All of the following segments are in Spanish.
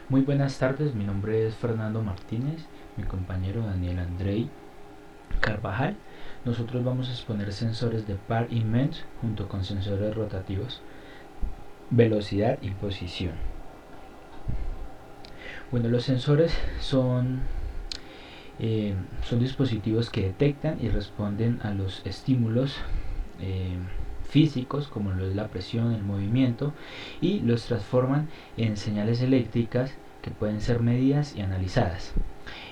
Muy buenas tardes, mi nombre es Fernando Martínez, mi compañero Daniel Andrei Carvajal. Nosotros vamos a exponer sensores de par y MEMS junto con sensores rotativos, velocidad y posición. Bueno, los sensores son dispositivos que detectan y responden a los estímulos eh, físicos como lo es la presión, el movimiento, y los transforman en señales eléctricas que pueden ser medidas y analizadas.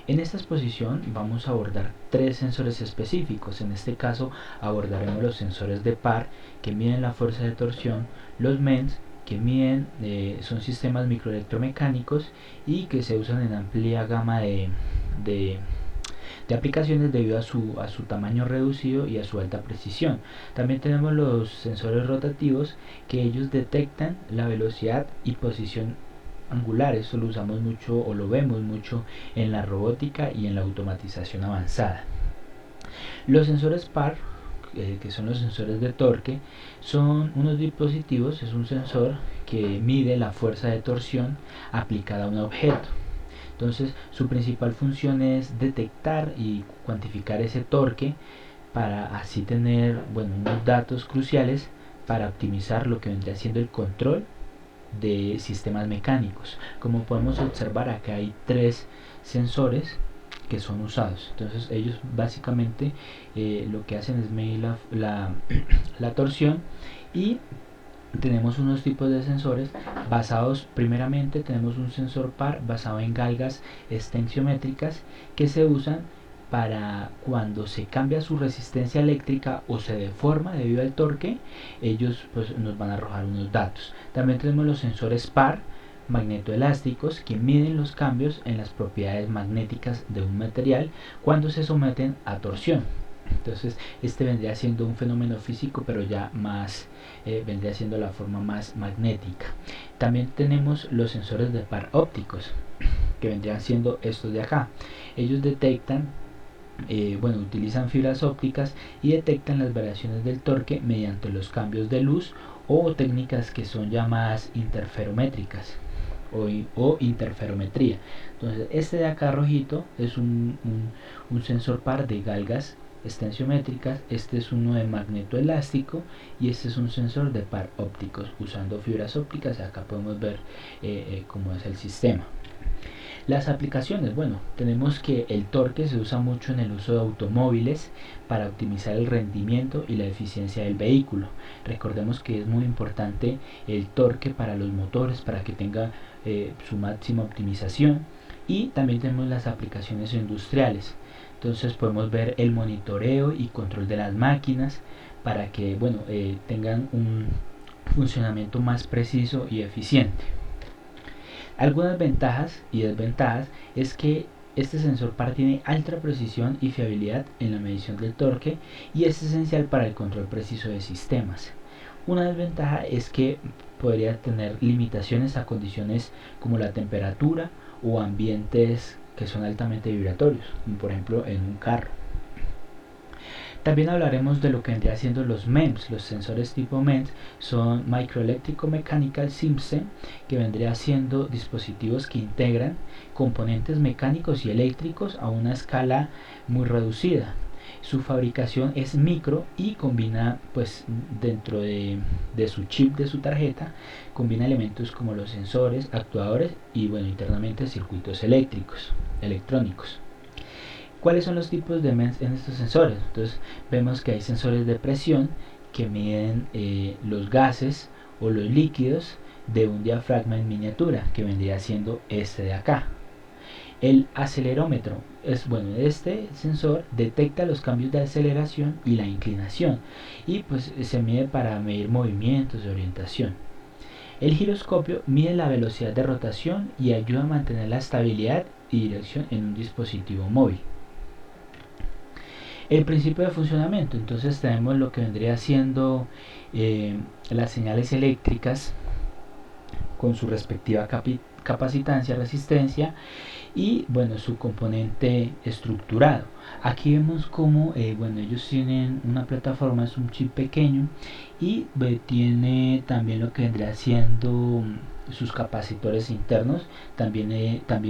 En esta exposición vamos a abordar tres sensores específicos. En este caso abordaremos los sensores de par que miden la fuerza de torsión, los MEMS que miden, son sistemas microelectromecánicos y que se usan en amplia gama de de aplicaciones debido a su tamaño reducido y a su alta precisión. También tenemos los sensores rotativos que ellos detectan la velocidad y posición angular. Esto lo usamos mucho o lo vemos mucho en la robótica y en la automatización avanzada. Los sensores PAR, que son los sensores de torque, son unos dispositivos, es un sensor que mide la fuerza de torsión aplicada a un objeto. Entonces, su principal función es detectar y cuantificar ese torque para así tener, unos datos cruciales para optimizar lo que vendría siendo el control de sistemas mecánicos. Como podemos observar, acá hay tres sensores que son usados. Entonces, ellos básicamente lo que hacen es medir la torsión, y tenemos unos tipos de sensores basados, primeramente tenemos un sensor par basado en galgas extensiométricas que se usan para cuando se cambia su resistencia eléctrica o se deforma debido al torque, ellos pues nos van a arrojar unos datos. También tenemos los sensores par magnetoelásticos que miden los cambios en las propiedades magnéticas de un material cuando se someten a torsión. Entonces este vendría siendo un fenómeno físico, pero ya más vendría siendo la forma más magnética. También tenemos los sensores de par ópticos, que vendrían siendo estos de acá. Ellos detectan, utilizan fibras ópticas y detectan las variaciones del torque mediante los cambios de luz o técnicas que son llamadas interferométricas o interferometría. Entonces este de acá rojito es un sensor par de galgas extensiométricas, este es uno de magnetoelástico y este es un sensor de par ópticos usando fibras ópticas. Acá podemos ver cómo es el sistema. Las aplicaciones, tenemos que el torque se usa mucho en el uso de automóviles para optimizar el rendimiento y la eficiencia del vehículo. Recordemos que es muy importante el torque para los motores para que tenga su máxima optimización. Y también tenemos las aplicaciones industriales. Entonces podemos ver el monitoreo y control de las máquinas para que tengan un funcionamiento más preciso y eficiente. Algunas ventajas y desventajas es que este sensor par tiene alta precisión y fiabilidad en la medición del torque y es esencial para el control preciso de sistemas. Una desventaja es que podría tener limitaciones a condiciones como la temperatura o ambientes que son altamente vibratorios, como por ejemplo en un carro. También hablaremos de lo que vendría siendo los MEMS. Los sensores tipo MEMS son Microelectrico Mechanical System, que vendría siendo dispositivos que integran componentes mecánicos y eléctricos a una escala muy reducida. Su fabricación es micro y combina, dentro de su chip de su tarjeta, combina elementos como los sensores, actuadores y internamente circuitos electrónicos. ¿Cuáles son los tipos de MEMS en estos sensores? Entonces vemos que hay sensores de presión que miden los gases o los líquidos de un diafragma en miniatura, que vendría siendo este de acá. El acelerómetro este sensor detecta los cambios de aceleración y la inclinación y se mide para medir movimientos de orientación. El giroscopio mide la velocidad de rotación y ayuda a mantener la estabilidad y dirección en un dispositivo móvil. El principio de funcionamiento, entonces tenemos lo que vendría siendo las señales eléctricas con su respectiva capacitancia, resistencia y su componente estructurado. Aquí vemos como ellos tienen una plataforma, es un chip pequeño y tiene también lo que vendría siendo sus capacitores internos, también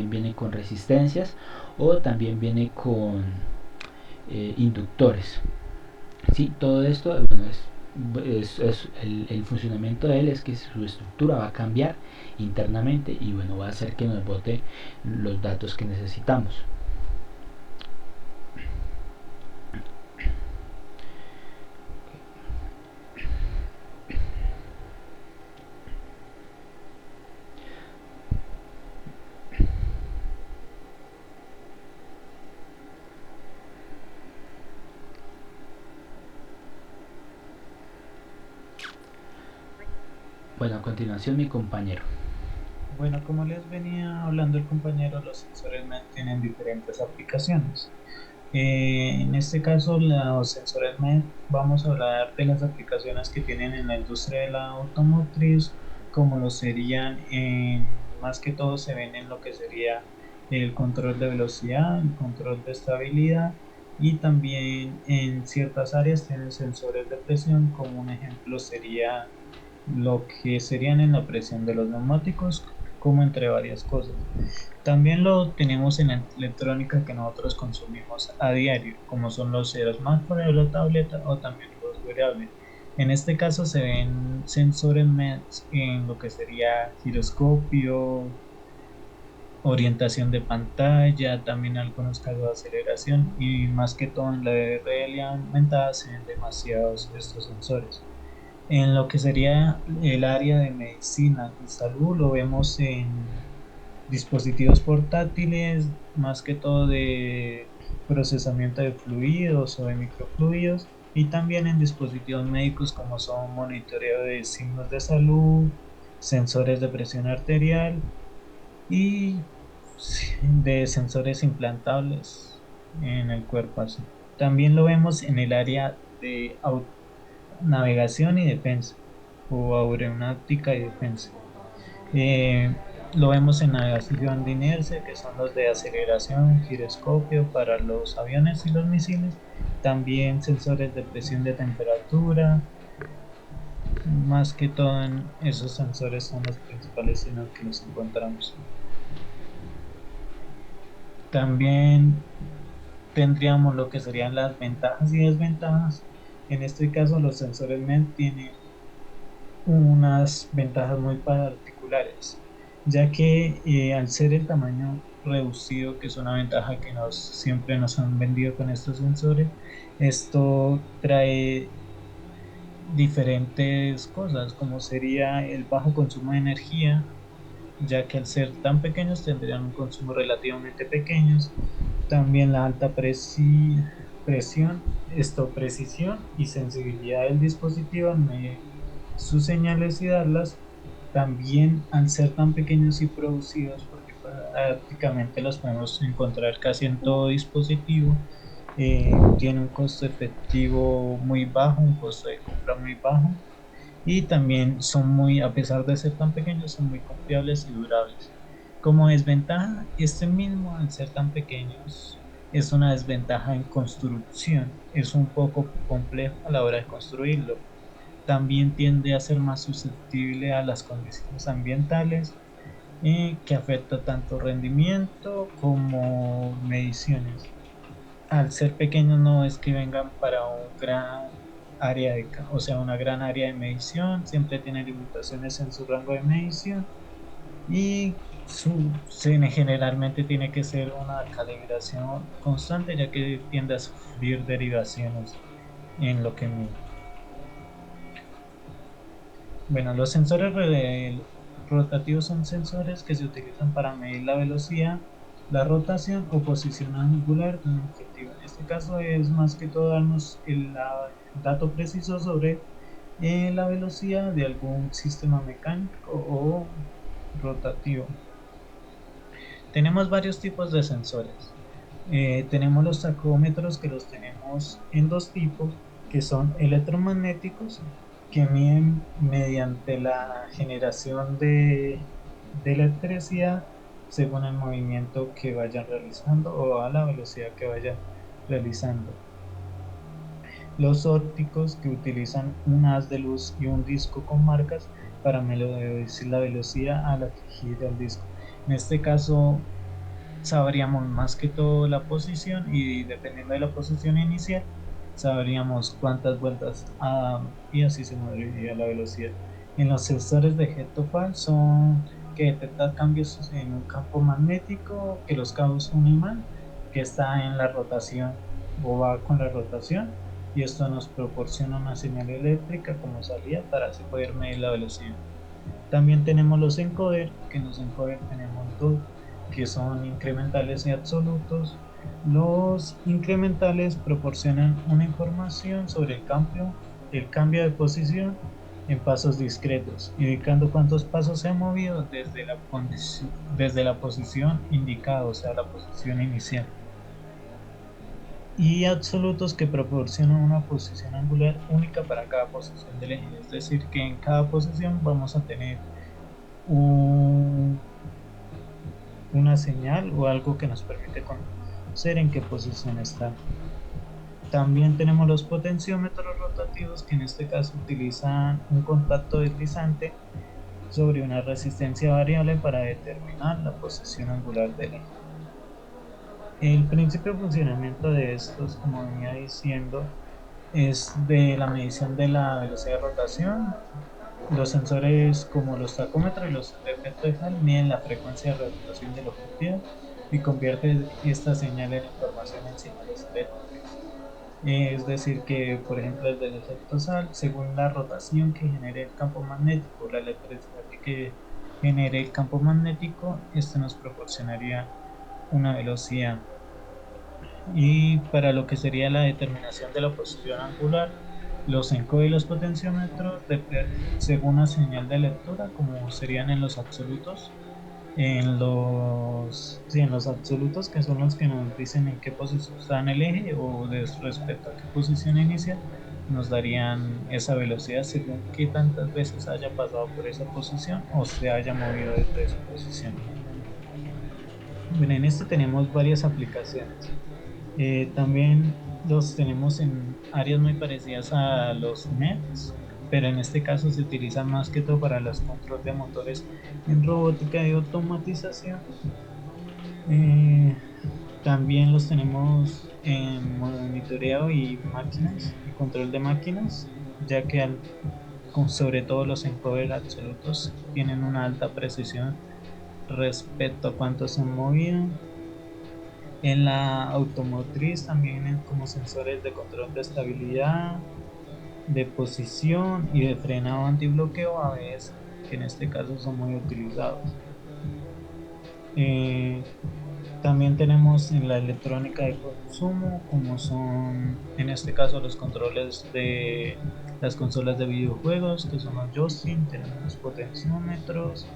viene con resistencias o también viene con inductores. Sí, todo esto, bueno, es el funcionamiento de él es que su estructura va a cambiar internamente y bueno, va a hacer que nos bote los datos que necesitamos. Bueno, a continuación mi compañero. Bueno, como les venía hablando el compañero, los sensores MED tienen diferentes aplicaciones. En este caso, los sensores MED, vamos a hablar de las aplicaciones que tienen en la industria de la automotriz, como lo serían, más que todo se ven en lo que sería el control de velocidad, el control de estabilidad y también en ciertas áreas tienen sensores de presión, como un ejemplo sería lo que serían en la presión de los neumáticos, como entre varias cosas. También lo tenemos en la electrónica que nosotros consumimos a diario, como son los smartphones o la tableta o también los wearables. En este caso se ven sensores MEMS en lo que sería giroscopio, orientación de pantalla, también algunos casos de aceleración y más que todo en la realidad aumentada se ven demasiados estos sensores. En lo que sería el área de medicina y salud, lo vemos en dispositivos portátiles, más que todo de procesamiento de fluidos o de microfluidos, y también en dispositivos médicos como son monitoreo de signos de salud, sensores de presión arterial y de sensores implantables en el cuerpo así. También lo vemos en el área de navegación y defensa, o aeronáutica y defensa. Eh, lo vemos en navegación de inercia, que son los de aceleración, giroscopio para los aviones y los misiles. También sensores de presión de temperatura. Más que todo en esos sensores son los principales en los que los encontramos. También tendríamos lo que serían las ventajas y desventajas. En este caso, los sensores MED tienen unas ventajas muy particulares, ya que al ser el tamaño reducido, que es una ventaja que siempre nos han vendido con estos sensores, esto trae diferentes cosas, como sería el bajo consumo de energía, ya que al ser tan pequeños tendrían un consumo relativamente pequeños. También la alta precisión y sensibilidad del dispositivo al medir sus señales y darlas. También al ser tan pequeños y producidos, porque prácticamente los podemos encontrar casi en todo dispositivo, tiene un costo efectivo muy bajo, un costo de compra muy bajo y también son muy, a pesar de ser tan pequeños, son muy confiables y durables. Como desventaja, este mismo, al ser tan pequeños, es una desventaja en construcción. Es un poco complejo a la hora de construirlo. También tiende a ser más susceptible a las condiciones ambientales, que afecta tanto rendimiento como mediciones. Al ser pequeños no es que vengan para un gran área o sea, una gran área de medición, siempre tiene limitaciones en su rango de medición y generalmente tiene que ser una calibración constante ya que tiende a sufrir derivaciones en lo que mide. Bueno, los sensores rotativos son sensores que se utilizan para medir la velocidad, la rotación o posición angular de un objetivo. En este caso es más que todo darnos dato preciso sobre la velocidad de algún sistema mecánico o rotativo. Tenemos varios tipos de sensores. Tenemos los tacómetros que los tenemos en dos tipos, que son electromagnéticos, que miden mediante la generación de electricidad según el movimiento que vayan realizando o a la velocidad que vayan realizando. Los ópticos, que utilizan un haz de luz y un disco con marcas para medir la velocidad a la que gira el disco. En este caso sabríamos más que todo la posición y dependiendo de la posición inicial sabríamos cuántas vueltas y así se movería la velocidad. En los sensores de jet to fall son que detectan cambios en un campo magnético que los causa un imán que está en la rotación o va con la rotación, y esto nos proporciona una señal eléctrica como salida para así poder medir la velocidad. También tenemos los encoder, que en los encoder tenemos dos, que son incrementales y absolutos. Los incrementales proporcionan una información sobre el cambio de posición en pasos discretos, indicando cuántos pasos se ha movido desde la posición indicada, o sea, la posición inicial. Y absolutos que proporcionan una posición angular única para cada posición del eje, es decir, que en cada posición vamos a tener un- una señal o algo que nos permite conocer en qué posición está. También tenemos los potenciómetros rotativos, que en este caso utilizan un contacto deslizante sobre una resistencia variable para determinar la posición angular del eje. El principio de funcionamiento de estos, como venía diciendo, es de la medición de la velocidad de rotación. Los sensores como los tacómetros y los de efecto de Hall miden la frecuencia de rotación del objetivo y convierten esta señal en información en señales eléctricas. Es decir, que por ejemplo el del efecto Hall, según la rotación que genere el campo magnético, la electricidad que genere el campo magnético, esto nos proporcionaría una velocidad. Y para lo que sería la determinación de la posición angular, los encodes y los potenciómetros, según la señal de lectura, como serían en los absolutos, en los absolutos, que son los que nos dicen en qué posición está en el eje o respecto a qué posición inicia, nos darían esa velocidad según qué tantas veces haya pasado por esa posición o se haya movido desde esa posición. Bueno, en este tenemos varias aplicaciones. También los tenemos en áreas muy parecidas a los MEMS, pero en este caso se utilizan más que todo para los control de motores en robótica y automatización. Eh, También los tenemos en monitoreo y máquinas y control de máquinas, ya que sobre todo los encoder absolutos tienen una alta precisión respecto a cuánto se han movido. En la automotriz también como sensores de control de estabilidad, de posición y de frenado antibloqueo ABS, que en este caso son muy utilizados. Eh, También tenemos en la electrónica de consumo, como son en este caso los controles de las consolas de videojuegos, que son los joystick, tenemos los potenciómetros,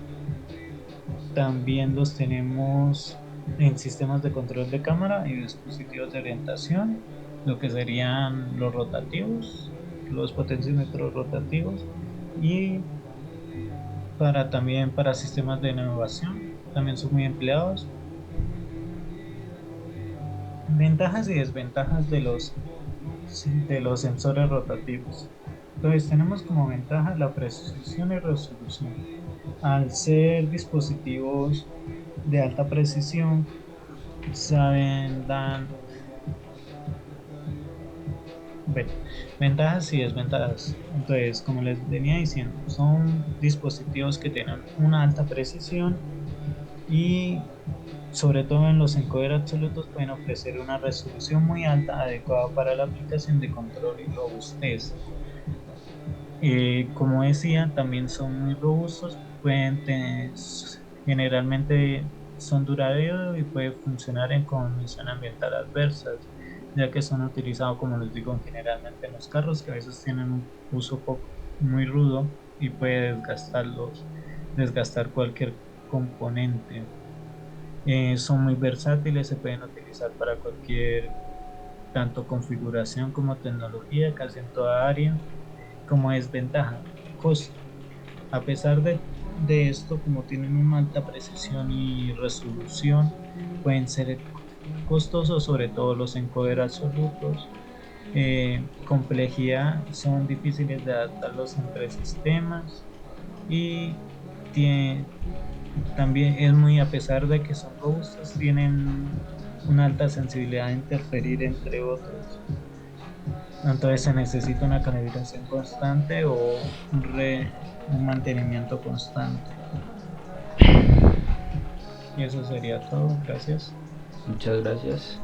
también los tenemos en sistemas de control de cámara y dispositivos de orientación, lo que serían los rotativos, los potenciómetros rotativos, y también para sistemas de navegación, también son muy empleados. Ventajas y desventajas de los sensores rotativos. Entonces tenemos como ventaja la precisión y resolución. Al ser dispositivos de alta precisión, dan, bueno, ventajas y desventajas. Entonces, como les venía diciendo, son dispositivos que tienen una alta precisión y sobre todo en los encoder absolutos pueden ofrecer una resolución muy alta adecuada para la aplicación de control y robustez. Como decía, también son muy robustos, generalmente son duraderos y pueden funcionar en condiciones ambientales adversas, ya que son utilizados, como les digo, generalmente en los carros, que a veces tienen un uso muy rudo y puede desgastar cualquier componente. Son muy versátiles, se pueden utilizar para cualquier, tanto configuración como tecnología, casi en toda área. Como desventaja, costo. A pesar de esto, como tienen una alta precisión y resolución, pueden ser costosos, sobre todo los encoder absolutos. Complejidad, son difíciles de adaptarlos entre sistemas. y tie- también es muy, a pesar de que son robustos, tienen una alta sensibilidad a interferir entre otros. Entonces se necesita una calibración constante o un mantenimiento constante. Y eso sería todo. Gracias. Muchas gracias.